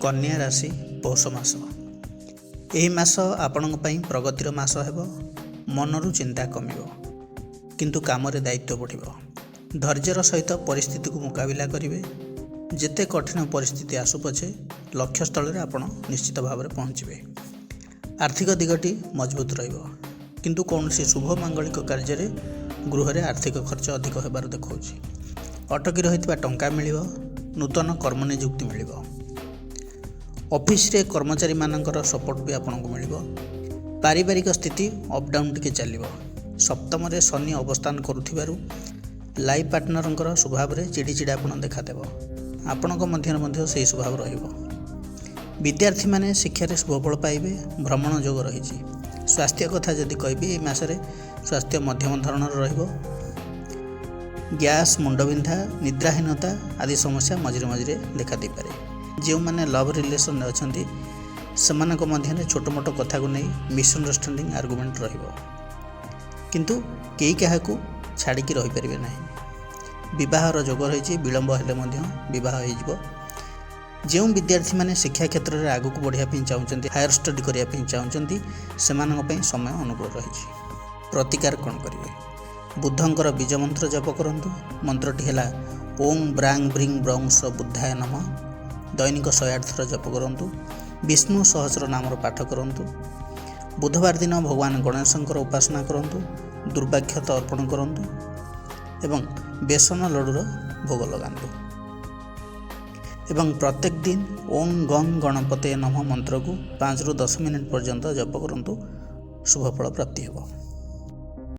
कन्या राशि पौष मास। यही मास आपणक पई प्रगतिर मास हेबो। मनरु चिंता कमिबो किंतु काम रे दायित्व बढ़िबो। धैर्यर सहित परिस्थिति को मुकाबिला करिवे। जेते कठिन परिस्थिति आसु पछे लक्ष्य स्थल रे आपण निश्चित भाव में पहुँचे। आर्थिक दिगटी मजबूत रहिबो किंतु कौनसी शुभ मांगलिक कार्य रे गृह रे आर्थिक खर्च अधिक हेबार देखौछि। अटकी रहितबा टंका मिलिबो। नूतन कर्म नियुक्ति मिलिबो। ऑफिस रे कर्मचारी मानकर सपोर्ट भी आपको मिलिबो। पारिवारिक स्थिति अप डाउन टिके चलिबो। सप्तम रे शनि अवस्थान करुथिबारु लाइफ पार्टनरंकर स्वभाव रे चिड़चिड़ापन देखादेबो। आपणक मध्य से स्वभाव रहिबो। विद्यार्थी माने शिक्षा रे शुभफल पाइबे। भ्रमण योग रहिछि। स्वास्थ्य कथा जदि कहबी ए मासरे स्वास्थ्य मध्यम धरणर रहिबो। गैस, मुंडबिंधा, निद्राहीनता आदि समस्या मझिरे मझिरे देखा दे पारे। जो मैंने लव रिलेशन अच्छी से मध्य छोट मोट कथा को नहीं मिसअंडरस्टैंडिंग आर्गुमेंट रहिबो किंतु केई काहाकू छाड़िकी रही पारिबे नहीं। विवाहर जोग रही विलंब हेले बह हो। जो विद्यार्थी माने शिक्षा क्षेत्र में आगू बढ़िया चाहते हायर स्टडी करने चाहते से समय अनुकूल रही। प्रतिकार कौन करेंगे? बुद्धंकर बीज मंत्र जप करंतु। मंत्रटी है ओं ब्रांग ब्रिंग ब्रंश बुद्धाय नमः। दैनिक 108 थर जप करंतु। विष्णु सहस्र नाम पाठ करंतु। बुधवार दिन भगवान गणेशंकर उपासना करंतु। दुर्भाग्यत अर्पण करंतु एवं बेसन लड्डूर भोग लगांतु एवं प्रत्येक दिन ओं गं गणपते नमः मंत्र को 5 ରୁ 10 मिनिट पर्यंत जप करंतु। शुभफल प्राप्ति हेबो।